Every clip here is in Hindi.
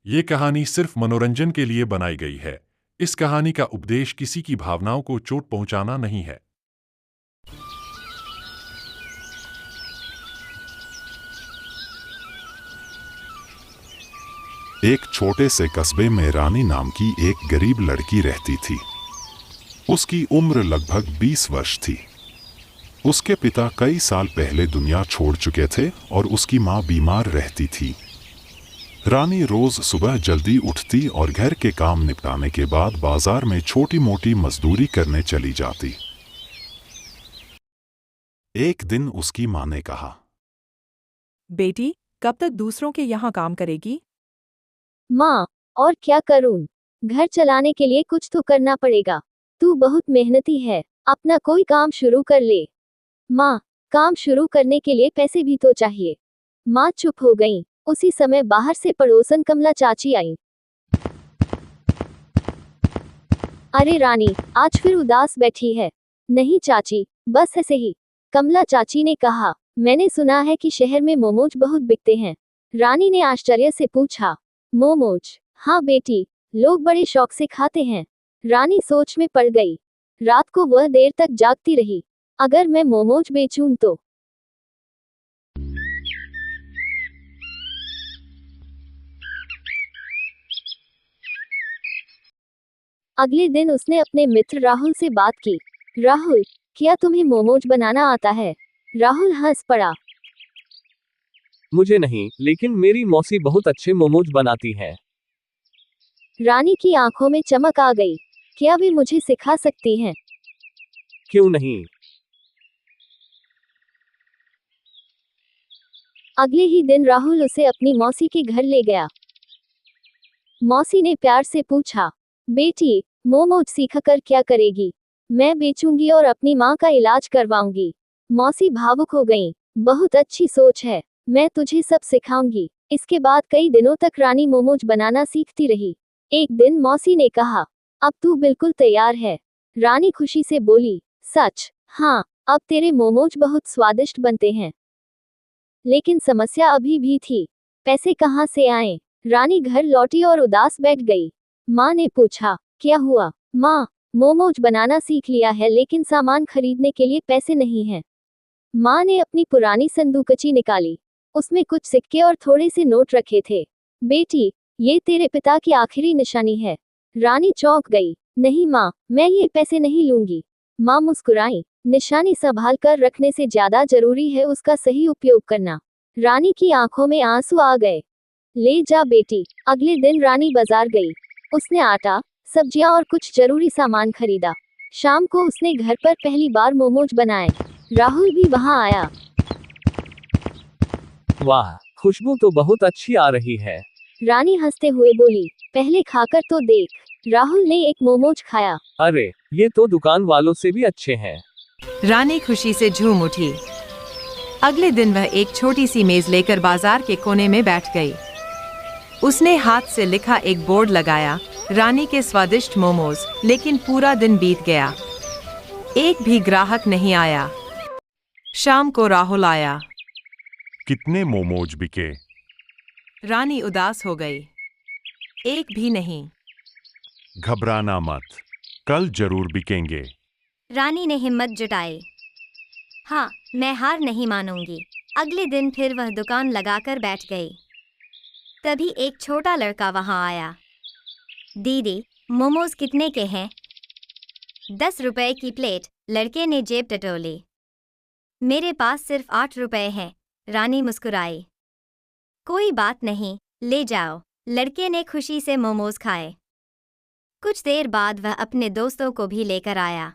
ये कहानी सिर्फ मनोरंजन के लिए बनाई गई है। इस कहानी का उपदेश किसी की भावनाओं को चोट पहुंचाना नहीं है। एक छोटे से कस्बे में रानी नाम की एक गरीब लड़की रहती थी। उसकी उम्र लगभग 20 वर्ष थी। उसके पिता कई साल पहले दुनिया छोड़ चुके थे और उसकी माँ बीमार रहती थी। रानी रोज सुबह जल्दी उठती और घर के काम निपटाने के बाद बाजार में छोटी मोटी मजदूरी करने चली जाती। एक दिन उसकी माँ ने कहा, बेटी, कब तक दूसरों के यहाँ काम करेगी? माँ, और क्या करूँ? घर चलाने के लिए कुछ तो करना पड़ेगा। तू बहुत मेहनती है, अपना कोई काम शुरू कर ले। माँ, काम शुरू करने के लिए पैसे भी तो चाहिए। माँ चुप हो गई। उसी समय बाहर से पड़ोसन कमला चाची आई। अरे रानी, आज फिर उदास बैठी है। नहीं चाची, बस ऐसे ही। कमला चाची ने कहा, मैंने सुना है कि शहर में मोमोज बहुत बिकते हैं। रानी ने आश्चर्य से पूछा, मोमोज? हाँ बेटी, लोग बड़े शौक से खाते हैं। रानी सोच में पड़ गई। रात को वह देर तक जागती रही। अगर मैं मोमोज बेचूं तो। अगले दिन उसने अपने मित्र राहुल से बात की। राहुल, क्या तुम्हें मोमोज बनाना आता है? राहुल हंस पड़ा। मुझे नहीं, लेकिन मेरी मौसी बहुत अच्छे मोमोज बनाती है। रानी की आंखों में चमक आ गई। क्या वे मुझे सिखा सकती हैं? क्यों नहीं? अगले ही दिन राहुल उसे अपनी मौसी के घर ले गया। मौसी ने प्यार से पूछा, बेटी, मोमोज सीखकर क्या करेगी? मैं बेचूंगी और अपनी माँ का इलाज करवाऊंगी। मौसी भावुक हो गई। बहुत अच्छी सोच है, मैं तुझे सब सिखाऊंगी। इसके बाद कई दिनों तक रानी मोमोज बनाना सीखती रही। एक दिन मौसी ने कहा, अब तू बिल्कुल तैयार है। रानी खुशी से बोली, सच? हाँ, अब तेरे मोमोज बहुत स्वादिष्ट बनते हैं। लेकिन समस्या अभी भी थी। पैसे कहाँ से आए? रानी घर लौटी और उदास बैठ गई। माँ ने पूछा, क्या हुआ? माँ, मोमोज बनाना सीख लिया है लेकिन सामान खरीदने के लिए पैसे नहीं हैं। माँ ने अपनी पुरानी संदूकची निकाली। उसमें कुछ सिक्के और थोड़े से नोट रखे थे। बेटी, ये तेरे पिता की आखिरी निशानी है। रानी चौंक गई। नहीं माँ, मैं ये पैसे नहीं लूंगी। माँ मुस्कुराई। निशानी संभाल कर रखने से ज्यादा जरूरी है उसका सही उपयोग करना। रानी की आंखों में आंसू आ गए। ले जा बेटी। अगले दिन रानी बाजार गई। उसने आटा, सब्जियां और कुछ जरूरी सामान खरीदा। शाम को उसने घर पर पहली बार मोमोज बनाए। राहुल भी वहां आया। वाह, खुशबू तो बहुत अच्छी आ रही है। रानी हंसते हुए बोली, पहले खाकर तो देख। राहुल ने एक मोमोज खाया। अरे, ये तो दुकान वालों से भी अच्छे हैं। रानी खुशी से झूम उठी। अगले दिन वह एक छोटी सी मेज लेकर बाजार के कोने में बैठ गई। उसने हाथ से लिखा एक बोर्ड लगाया, रानी के स्वादिष्ट मोमोज। लेकिन पूरा दिन बीत गया, एक भी ग्राहक नहीं आया। शाम को राहुल आया। कितने मोमोज बिके? रानी उदास हो गई। एक भी नहीं। घबराना मत, कल जरूर बिकेंगे। रानी ने हिम्मत जुटाई। हाँ, मैं हार नहीं मानूंगी। अगले दिन फिर वह दुकान लगाकर बैठ गई। तभी एक छोटा लड़का वहां आया। दीदी, मोमोज कितने के हैं? 10 रुपए की प्लेट। लड़के ने जेब टटोली। मेरे पास सिर्फ 8 रुपए हैं। रानी मुस्कुराई। कोई बात नहीं, ले जाओ। लड़के ने खुशी से मोमोज खाए। कुछ देर बाद वह अपने दोस्तों को भी लेकर आया।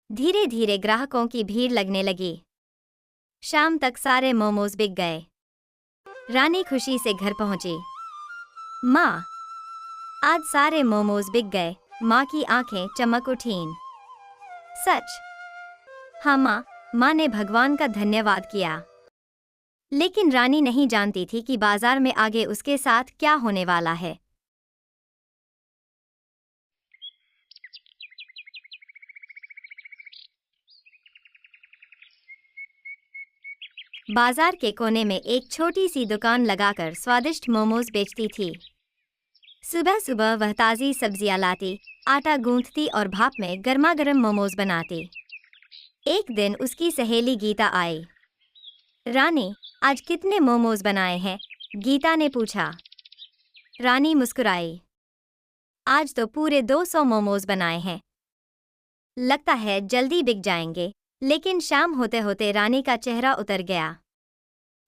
धीरे धीरे ग्राहकों की भीड़ लगने लगी। शाम तक सारे मोमोज बिक गए। रानी खुशी से घर पहुंची। माँ, आज सारे मोमोज बिक गए। माँ की आंखें चमक उठीं। सच? हाँ माँ, माँ ने भगवान का धन्यवाद किया। लेकिन रानी नहीं जानती थी कि बाजार में आगे उसके साथ क्या होने वाला है। बाजार के कोने में एक छोटी सी दुकान लगाकर स्वादिष्ट मोमोज बेचती थी। सुबह सुबह वह ताज़ी सब्जियां लाती, आटा गूंथती और भाप में गर्मा गर्म मोमोज बनाती। एक दिन उसकी सहेली गीता आई। रानी, आज कितने मोमोज बनाए हैं? गीता ने पूछा। रानी मुस्कुराई। आज तो पूरे 200 मोमोज बनाए हैं। लगता है जल्दी बिक जाएंगे। लेकिन शाम होते होते रानी का चेहरा उतर गया।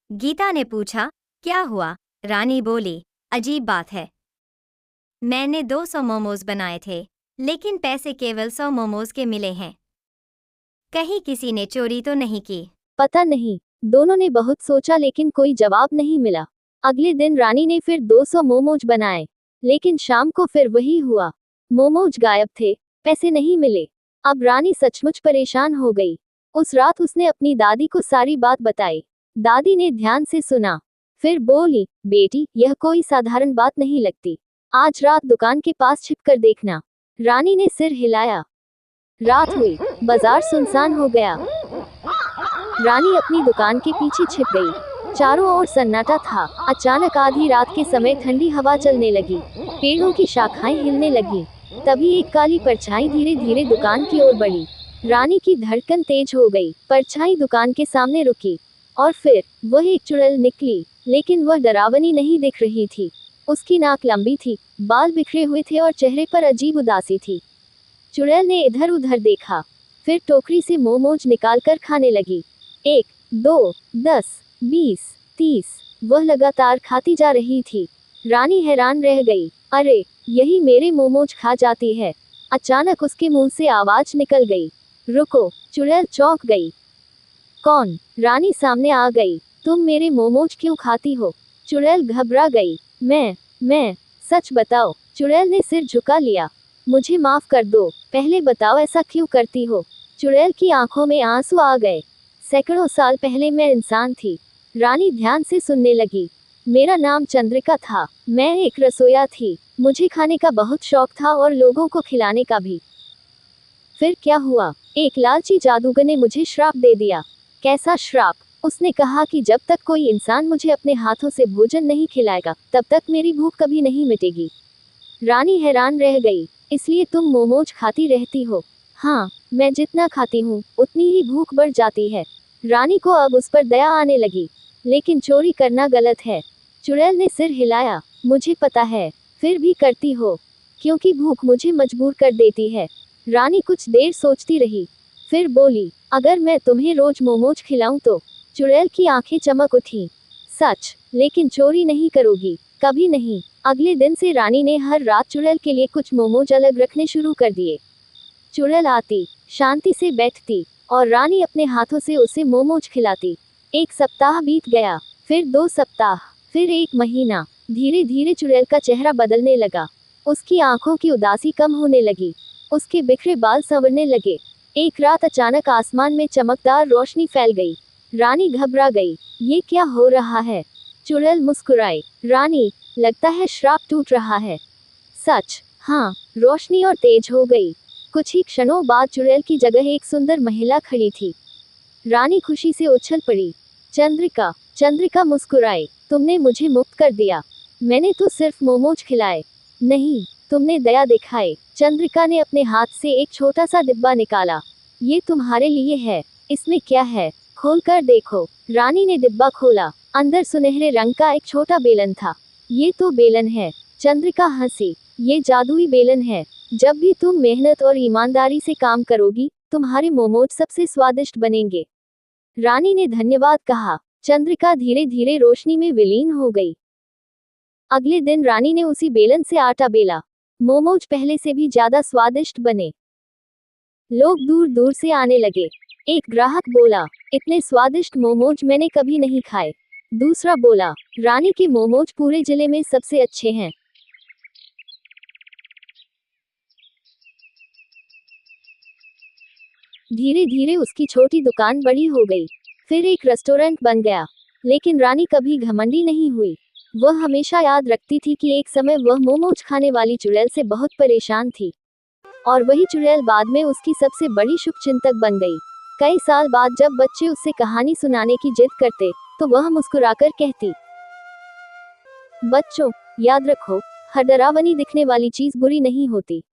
गीता ने पूछा, क्या हुआ? रानी बोली, अजीब बात है। मैंने 200 मोमोज बनाए थे, लेकिन पैसे केवल 100 मोमोज के मिले हैं। कहीं किसी ने चोरी तो नहीं की? पता नहीं। दोनों ने बहुत सोचा लेकिन कोई जवाब नहीं मिला। अगले दिन रानी ने फिर 200 मोमोज बनाए, लेकिन शाम को फिर वही हुआ। मोमोज गायब थे, पैसे नहीं मिले। अब रानी सचमुच परेशान हो गई। उस रात उसने अपनी दादी को सारी बात बताई। दादी ने ध्यान से सुना, फिर बोली, बेटी, यह कोई साधारण बात नहीं लगती। आज रात दुकान के पास छिपकर देखना। रानी ने सिर हिलाया। रात हुई, बाजार सुनसान हो गया। रानी अपनी दुकान के पीछे छिप गई। चारों ओर सन्नाटा था। अचानक आधी रात के समय ठंडी हवा चलने लगी। पेड़ों की शाखाएं हिलने लगी। तभी एक काली परछाई धीरे धीरे दुकान की ओर बढ़ी। रानी की धड़कन तेज हो गई। परछाई दुकान के सामने रुकी और फिर वह एक चुड़ैल निकली, लेकिन वह डरावनी नहीं दिख रही थी। उसकी नाक लंबी थी, बाल बिखरे हुए थे और चेहरे पर अजीब उदासी थी। चुड़ैल ने इधर उधर देखा, फिर टोकरी से मोमोज निकालकर खाने लगी। 1, 2, 10, 20, 30 वह लगातार खाती जा रही थी। रानी हैरान रह गई। अरे, यही मेरे मोमोज खा जाती है। अचानक उसके मुंह से आवाज निकल गई, रुको। चुड़ैल चौंक गई। कौन? रानी सामने आ गई। तुम मेरे मोमोज क्यों खाती हो? चुड़ैल घबरा गई। मैं, सच बताओ। चुड़ैल ने सिर झुका लिया। मुझे माफ कर दो, पहले बताओ ऐसा क्यों करती हो? चुड़ैल की आंखों में आंसू आ गए। सैकड़ों साल पहले मैं इंसान थी। रानी ध्यान से सुनने लगी। मेरा नाम चंद्रिका था। मैं एक रसोइया थी। मुझे खाने का बहुत शौक था और लोगों को खिलाने का भी। फिर क्या हुआ? एक लालची जादूगर ने मुझे श्राप दे दिया। कैसा श्राप? उसने कहा कि जब तक कोई इंसान मुझे अपने हाथों से भोजन नहीं खिलाएगा, तब तक मेरी भूख कभी नहीं मिटेगी। रानी हैरान रह गई। इसलिए तुम मोमोज खाती रहती हो? हाँ, मैं जितना खाती हूँ उतनी ही भूख बढ़ जाती है। रानी को अब उस पर दया आने लगी। लेकिन चोरी करना गलत है। चुड़ैल ने सिर हिलाया। मुझे पता है, फिर भी करती हो, क्योंकि भूख मुझे मजबूर कर देती है। रानी कुछ देर सोचती रही, फिर बोली, अगर मैं तुम्हें रोज मोमोज खिलाऊं तो? चुड़ैल की आंखें चमक उठी। सच? लेकिन चोरी नहीं करोगी? कभी नहीं। अगले दिन से रानी ने हर रात चुड़ैल के लिए कुछ मोमोज अलग रखने शुरू कर दिए। चुड़ैल आती, शांति से बैठती और रानी अपने हाथों से उसे मोमोज खिलाती। 1 सप्ताह बीत गया, फिर 2 सप्ताह, फिर 1 महीना। धीरे धीरे चुड़ैल का चेहरा बदलने लगा। उसकी आंखों की उदासी कम होने लगी। उसके बिखरे बाल संवरने लगे। एक रात अचानक आसमान में चमकदार रोशनी फैल गई। रानी घबरा गई। ये क्या हो रहा है? चुड़ैल मुस्कुराई। रानी, लगता है श्राप टूट रहा है। सच? हाँ। रोशनी और तेज हो गई। कुछ ही क्षणों बाद चुड़ैल की जगह एक सुंदर महिला खड़ी थी। रानी खुशी से उछल पड़ी। चंद्रिका। चंद्रिका मुस्कुराई। तुमने मुझे मुक्त कर दिया। मैंने तो सिर्फ मोमोज खिलाए। नहीं, तुमने दया दिखाई। चंद्रिका ने अपने हाथ से एक छोटा सा डिब्बा निकाला। ये तुम्हारे लिए है। इसमें क्या है? खोल कर देखो। रानी ने डिब्बा खोला। अंदर सुनहरे रंग का एक छोटा बेलन था। ये तो बेलन है। चंद्रिका हंसी। ये जादुई बेलन है। जब भी तुम मेहनत और ईमानदारी से काम करोगी, तुम्हारे मोमोज सबसे स्वादिष्ट बनेंगे। रानी ने धन्यवाद कहा। चंद्रिका धीरे धीरे रोशनी में विलीन हो गई। अगले दिन रानी ने उसी बेलन से आटा बेला। मोमोज पहले से भी ज्यादा स्वादिष्ट बने। लोग दूर दूर से आने लगे। एक ग्राहक बोला, इतने स्वादिष्ट मोमोज मैंने कभी नहीं खाए। दूसरा बोला, रानी के मोमोज पूरे जिले में सबसे अच्छे हैं। धीरे धीरे उसकी छोटी दुकान बड़ी हो गई। फिर एक रेस्टोरेंट बन गया। लेकिन रानी कभी घमंडी नहीं हुई। वह हमेशा याद रखती थी कि एक समय वह मोमोज खाने वाली चुड़ैल से बहुत परेशान थी, और वही चुड़ैल बाद में उसकी सबसे बड़ी शुभचिंतक बन गई। कई साल बाद जब बच्चे उससे कहानी सुनाने की जिद करते, तो वह मुस्कुराकर कहती, बच्चों, याद रखो, हर डरावनी दिखने वाली चीज बुरी नहीं होती।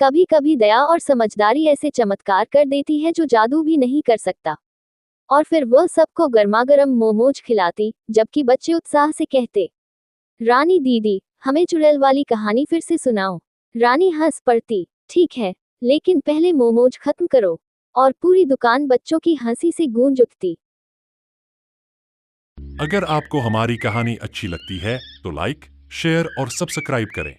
कभी कभी दया और समझदारी ऐसे चमत्कार कर देती है जो जादू भी नहीं कर सकता। और फिर वह सबको गर्मागर्म मोमोज खिलाती, जबकि बच्चे उत्साह से कहते, रानी दीदी, हमें चुड़ैल वाली कहानी फिर से सुनाओ। रानी हंस पड़ती, ठीक है, लेकिन पहले मोमोज खत्म करो। और पूरी दुकान बच्चों की हंसी से गूंज उठती। अगर आपको हमारी कहानी अच्छी लगती है तो लाइक, शेयर और सब्सक्राइब करें।